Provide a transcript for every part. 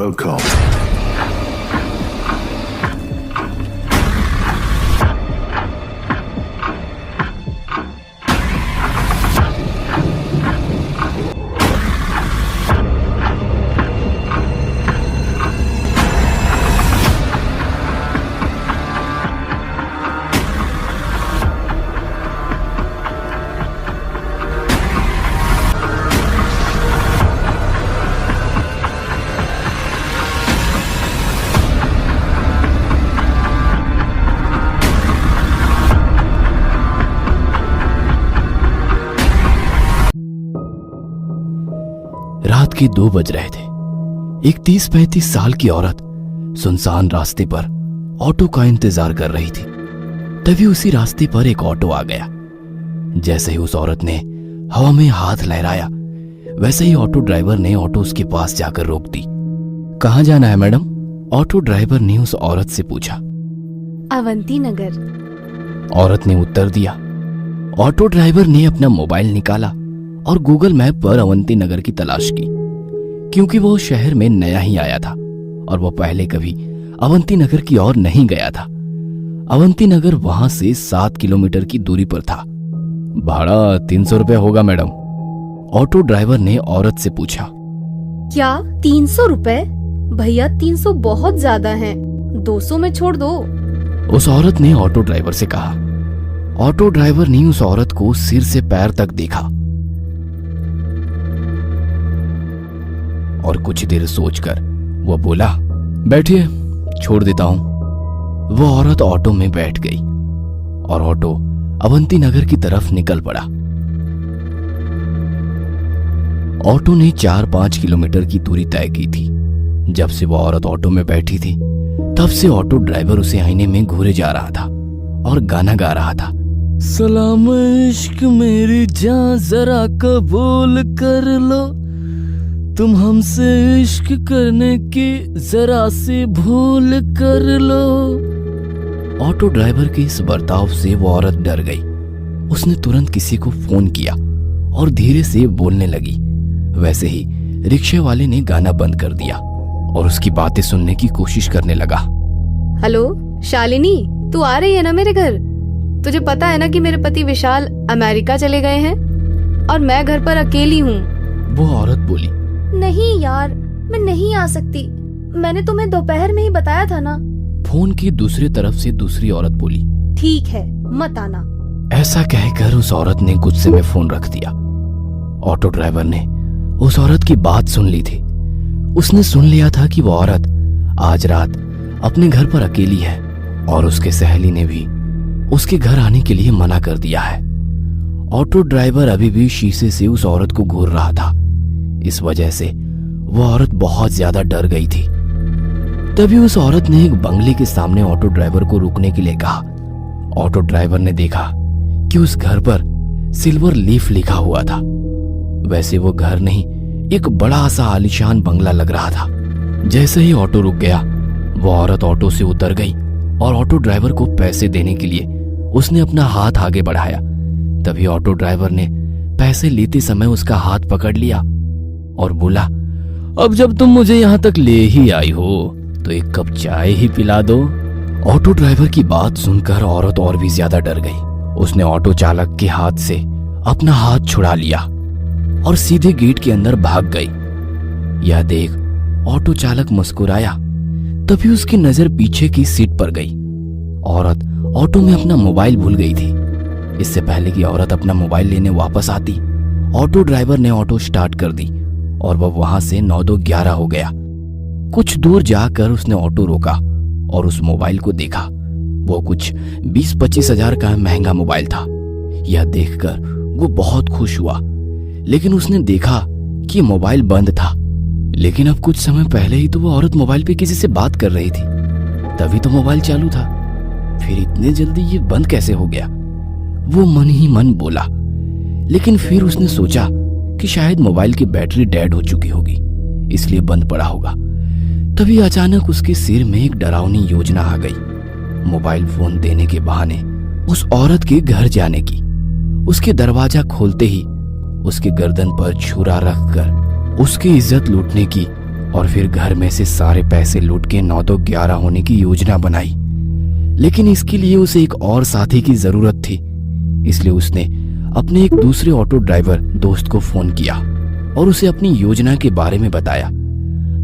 Welcome. रात के 2 बज रहे थे। एक 30-35 साल की औरत सुनसान रास्ते पर ऑटो का इंतजार कर रही थी। तभी उसी रास्ते पर एक ऑटो आ गया। जैसे ही उस औरत ने हवा में हाथ लहराया, वैसे ही ऑटो ड्राइवर ने ऑटो उसके पास जाकर रोक दी। कहाँ जाना है मैडम? ऑटो ड्राइवर ने उस औरत से पूछा। अवंती नगर। औरत ने उत्तर दिया। ऑटो ड्राइवर ने अपना मोबाइल निकाला और गूगल मैप पर अवंती नगर की तलाश की, क्योंकि वो शहर में नया ही आया था और वो पहले कभी अवंती नगर की ओर नहीं गया था। अवंती नगर वहां से 7 किलोमीटर की दूरी पर था। भाड़ा 300 रुपये होगा मैडम, ऑटो ड्राइवर ने औरत से पूछा। क्या 300 रुपए? भैया 300 बहुत ज्यादा हैं, 200 में छोड़ दो। उस औरत ने ऑटो ड्राइवर से कहा। ऑटो ड्राइवर ने उस औरत को सिर से पैर तक देखा और कुछ देर सोचकर वो बोला, बैठिए, छोड़ देता हूं। वो औरत ऑटो में बैठ गई और ऑटो अवंती नगर की तरफ निकल पड़ा। ऑटो ने 4-5 किलोमीटर की दूरी तय की थी। जब से वो औरत ऑटो में बैठी थी, तब से ऑटो ड्राइवर उसे आईने में घूरे जा रहा था और गाना गा रहा था। सलाम इश्क मेरी जान जरा कबूल कर लो, तुम हमसे इश्क करने की जरा सी भूल कर लो। ऑटो ड्राइवर के इस बर्ताव से वो औरत डर गई। उसने तुरंत किसी को फोन किया और धीरे से बोलने लगी। वैसे ही रिक्शे वाले ने गाना बंद कर दिया और उसकी बातें सुनने की कोशिश करने लगा। हेलो शालिनी, तू आ रही है ना मेरे घर? तुझे पता है ना कि मेरे पति विशाल अमेरिका चले गए हैं और मैं घर पर अकेली हूँ। वो औरत बोली। नहीं यार, मैं नहीं आ सकती, मैंने तुम्हें दोपहर में ही बताया था ना। फोन की दूसरी तरफ से दूसरी औरत बोली। ठीक है, मत आना। ऐसा कहकर उस औरत ने गुस्से में फोन रख दिया। ऑटो ड्राइवर ने उस औरत की बात सुन ली थी। उसने सुन लिया था कि वो औरत आज रात अपने घर पर अकेली है और उसके सहेली ने भी उसके घर आने के लिए मना कर दिया है। ऑटो ड्राइवर अभी भी शीशे से उस औरत को घूर रहा था। इस वजह से वो औरत बहुत ज्यादा डर गई थी। तभी उस औरत ने एक बंगले के सामने ऑटो ड्राइवर को रुकने के लिए कहा। ऑटो ड्राइवर ने देखा कि उस घर पर सिल्वर लीफ लिखा हुआ था। वैसे वो घर नहीं, एक बड़ा सा आलीशान बंगला लग रहा था। जैसे ही ऑटो रुक गया, वो औरत ऑटो से उतर गई और ऑटो ड्राइवर को पैसे देने के लिए उसने अपना हाथ आगे बढ़ाया। तभी ऑटो ड्राइवर ने पैसे लेते समय उसका हाथ पकड़ लिया और बोला, अब जब तुम मुझे यहाँ तक ले ही आई हो तो एक कप चाय ही पिला दो। ऑटो ड्राइवर की बात सुनकर औरत और भी ज्यादा डर गई। उसने ऑटो चालक के हाथ से अपना हाथ छुड़ा लिया और सीधे गेट के अंदर भाग गई। यह देख ऑटो चालक मुस्कुराया। तभी उसकी नजर पीछे की सीट पर गई। औरत ऑटो में अपना मोबाइल भूल गई थी। इससे पहले कि औरत अपना मोबाइल लेने वापस आती, ऑटो ड्राइवर ने ऑटो स्टार्ट कर दी और वह वहां से 9-2-11 हो गया। कुछ दूर जाकर उसने ऑटो रोका और उस मोबाइल को देखा। वो कुछ 20-25 हजार का महंगा मोबाइल था। यह देखकर वो बहुत खुश हुआ, लेकिन उसने देखा कि मोबाइल बंद था। लेकिन अब कुछ समय पहले ही तो वो औरत मोबाइल पे किसी से बात कर रही थी, तभी तो मोबाइल चालू था। फिर इतने जल्दी ये बंद कैसे हो गया? वो मन ही मन बोला। लेकिन फिर उसने सोचा कि शायद मोबाइल की बैटरी डेड हो चुकी होगी, इसलिए बंद पड़ा होगा। तभी अचानक उसके सिर में एक डरावनी योजना आ गई। मोबाइल फोन देने के बहाने उस औरत के घर जाने की। उसके दरवाजा खोलते ही उसके गर्दन पर छुरा रखकर उसकी इज्जत लूटने की और फिर घर में से सारे पैसे लूट के 9-11 होने की योजना बनाई। लेकिन इसके लिए उसे एक और साथी की जरूरत थी, इसलिए उसने अपने एक दूसरे ऑटो ड्राइवर दोस्त को फोन किया और उसे अपनी योजना के बारे में बताया।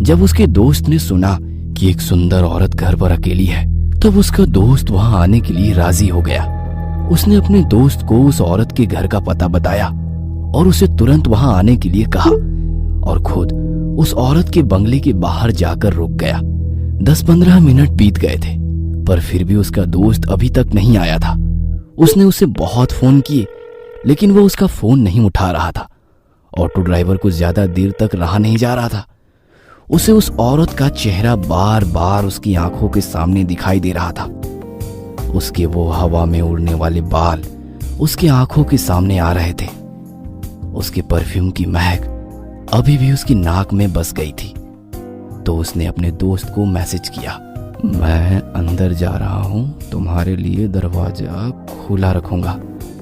जब उसके दोस्त ने सुना कि एक सुंदर औरत घर पर अकेली है, तब उसका दोस्त वहां आने के लिए राजी हो गया। उसने अपने दोस्त को उस औरत के घर का पता बताया और उसे तुरंत वहां आने के लिए कहा और खुद उस औरत के बंगले के बाहर जाकर रुक गया। 10-15 मिनट बीत गए थे, पर फिर भी उसका दोस्त अभी तक नहीं आया था। उसने उसे बहुत फोन किए, लेकिन वो उसका फोन नहीं उठा रहा था। ऑटो ड्राइवर को ज्यादा देर तक रहा नहीं जा रहा था। उसे उस औरत का चेहरा बार बार उसकी आंखों के सामने दिखाई दे रहा था। उसके वो हवा में उड़ने वाले बाल उसकी आंखों के सामने आ रहे थे। उसके परफ्यूम की महक अभी भी उसकी नाक में बस गई थी। तो उसने अपने दोस्त को मैसेज किया, मैं अंदर जा रहा हूं, तुम्हारे लिए दरवाजा खुला रखूंगा,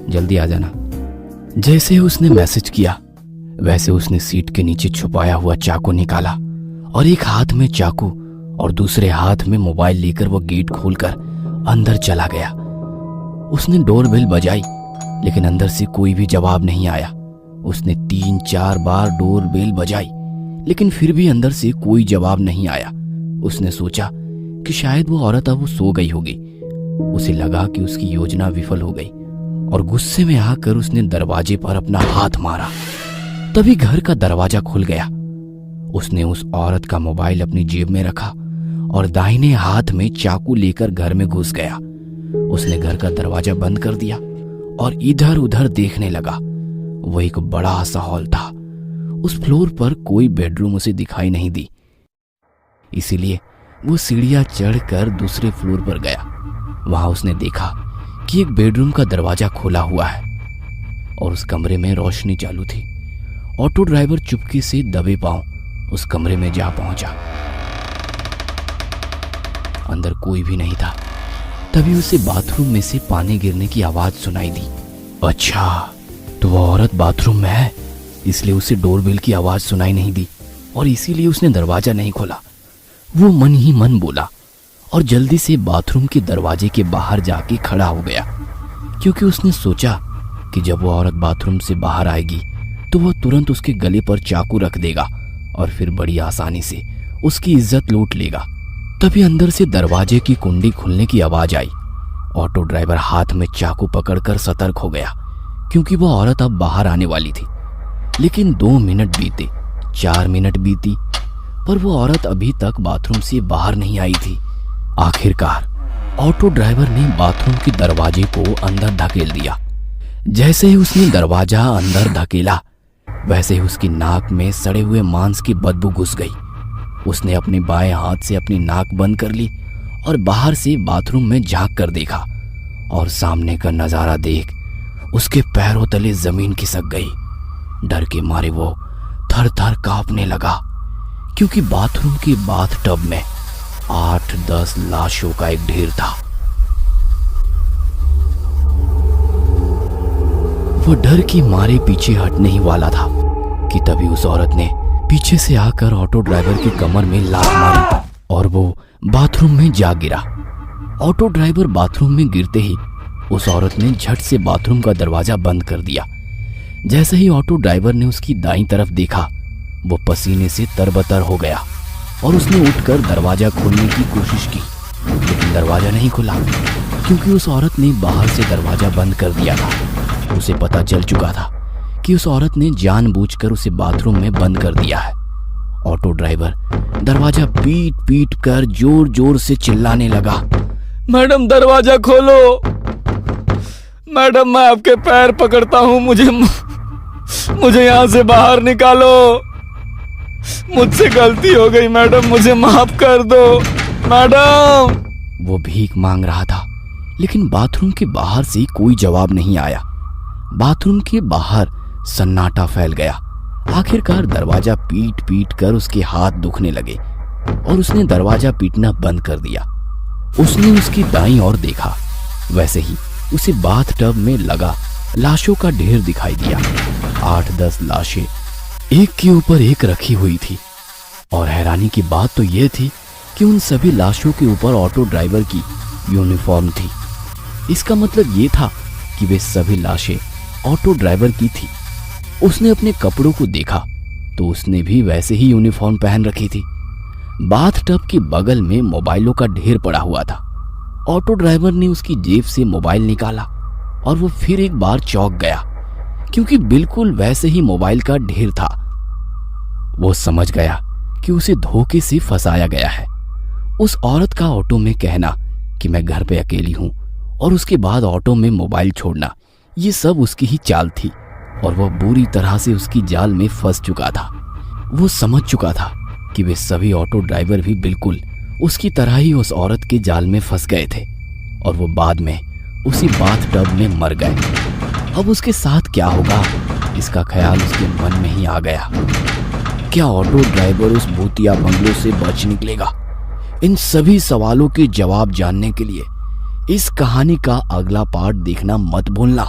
जल्दी आ जाना। जैसे उसने मैसेज किया, वैसे उसने सीट के नीचे छुपाया हुआ चाकू निकाला और एक हाथ में चाकू और दूसरे हाथ में मोबाइल लेकर वो गेट खोलकर अंदर चला गया। उसने डोरबेल बजाई, लेकिन अंदर से कोई भी जवाब नहीं आया। उसने 3-4 बार डोरबेल बजाई, लेकिन फिर भी अंदर से कोई जवाब नहीं आया। उसने सोचा कि शायद वो औरत अब सो गई होगी। उसे लगा कि उसकी योजना विफल हो गई और गुस्से में आकर उसने दरवाजे पर अपना हाथ मारा। तभी घर का दरवाजा खुल गया। उसने उस औरत का मोबाइल अपनी जेब में रखा और दाहिने हाथ में चाकू लेकर घर में घुस गया। उसने घर का दरवाजा बंद कर दिया और इधर उधर देखने लगा। वो एक बड़ा सा हॉल था। उस फ्लोर पर कोई बेडरूम उसे दिखाई नहीं दी, इसीलिए वो सीढ़ियां चढ़कर दूसरे फ्लोर पर गया। वहां उसने देखा कि एक बेडरूम का दरवाजा खुला हुआ है और उस कमरे में रोशनी चालू थी। ऑटो ड्राइवर चुपके से दबे पांव उस कमरे में जा पहुंचा। अंदर कोई भी नहीं था। तभी उसे बाथरूम में से पानी गिरने की आवाज सुनाई दी। अच्छा, तो वो औरत बाथरूम में है, इसलिए उसे डोरबेल की आवाज सुनाई नहीं दी और इसीलिए उसने दरवाजा नहीं खोला। वो मन ही मन बोला और जल्दी से बाथरूम के दरवाजे के बाहर जाके खड़ा हो गया, क्योंकि उसने सोचा कि जब वो औरत बाथरूम से बाहर आएगी तो वह तुरंत उसके गले पर चाकू रख देगा और फिर बड़ी आसानी से उसकी इज्जत लूट लेगा। तभी अंदर से दरवाजे की कुंडी खुलने की आवाज आई। ऑटो ड्राइवर हाथ में चाकू पकड़कर सतर्क हो गया, क्योंकि वह औरत अब बाहर आने वाली थी। लेकिन 2 मिनट बीते, 4 मिनट बीती, पर वो औरत अभी तक बाथरूम से बाहर नहीं आई थी। आखिरकार ऑटो ड्राइवर ने बाथरूम के दरवाजे को अंदर धकेल दिया। जैसे ही उसने दरवाजा अंदर धकेला, वैसे ही उसकी नाक में सड़े हुए मांस की बदबू घुस गई। उसने अपने बाएं हाथ से अपनी नाक बंद कर ली और बाहर से बाथरूम में झांक कर देखा और सामने का नजारा देख उसके पैरों तले जमीन खिसक गई। डर के मारे वो थर थर कांपने लगा, क्योंकि बाथरूम के बाथ टब में 8-10 लाशों का एक ढेर था। वो डर की मारे पीछे हटने ही वाला था कि तभी उस औरत ने पीछे से आकर ऑटो ड्राइवर की कमर में लात मारी और वो बाथरूम में जा गिरा। ऑटो ड्राइवर बाथरूम में गिरते ही उस औरत ने झट से बाथरूम का दरवाजा बंद कर दिया। जैसे ही ऑटो ड्राइवर ने उसकी दाईं तरफ देखा, वो पसीने से तरबतर हो गया और उसने उठकर दरवाजा खोलने की कोशिश की, लेकिन दरवाजा नहीं खुला, क्योंकि उस औरत ने बाहर से दरवाजा बंद कर दिया था। उसे पता चल चुका था कि उस औरत ने जानबूझकर उसे बाथरूम में बंद कर दिया है। ऑटो ड्राइवर दरवाजा पीट पीट कर जोर जोर से चिल्लाने लगा, मैडम दरवाजा खोलो, मैडम मैं आपके पैर पकड़ता हूं, मुझे यहां से बाहर निकालो, मुझसे गलती हो गई मैडम, मुझे माफ कर दो मैडम। वो भीख मांग रहा था, लेकिन बाथरूम के बाहर से कोई जवाब नहीं आया। बाथरूम के बाहर सन्नाटा फैल गया। आखिरकार दरवाजा पीट पीट कर उसके हाथ दुखने लगे और उसने दरवाजा पीटना बंद कर दिया। उसने उसकी दाईं ओर देखा, वैसे ही उसे बाथ टब में लगा लाशों का ढेर दिखाई दिया। 8-10 लाशें एक के ऊपर एक रखी हुई थी और हैरानी की बात तो यह थी कि उन सभी लाशों के ऊपर ऑटो ड्राइवर की यूनिफॉर्म थी। इसका मतलब ये था कि वे सभी लाशें ऑटो ड्राइवर की थी। उसने अपने कपड़ों को देखा तो उसने भी वैसे ही यूनिफॉर्म पहन रखी थी। बाथ टब के बगल में मोबाइलों का ढेर पड़ा हुआ था। ऑटो ड्राइवर ने उसकी जेब से मोबाइल निकाला और वो फिर एक बार चौंक गया, क्योंकि बिल्कुल वैसे ही मोबाइल का ढेर था। वो समझ गया कि उसे धोखे से फंसाया गया है। उस औरत का ऑटो में कहना कि मैं घर पे अकेली हूं और उसके बाद ऑटो में मोबाइल छोड़ना, ये सब उसकी ही चाल थी और वह बुरी तरह से उसकी जाल में फंस चुका था। वो समझ चुका था कि वे सभी ऑटो ड्राइवर भी बिल्कुल उसकी तरह ही उस औरत के जाल में फंस गए थे और वो बाद में उसी बाथ टब में मर गए। अब उसके साथ क्या होगा, इसका ख्याल उसके मन में ही आ गया। क्या ऑटो ड्राइवर उस भूतिया बंगलों से बच निकलेगा? इन सभी सवालों के जवाब जानने के लिए इस कहानी का अगला पार्ट देखना मत भूलना।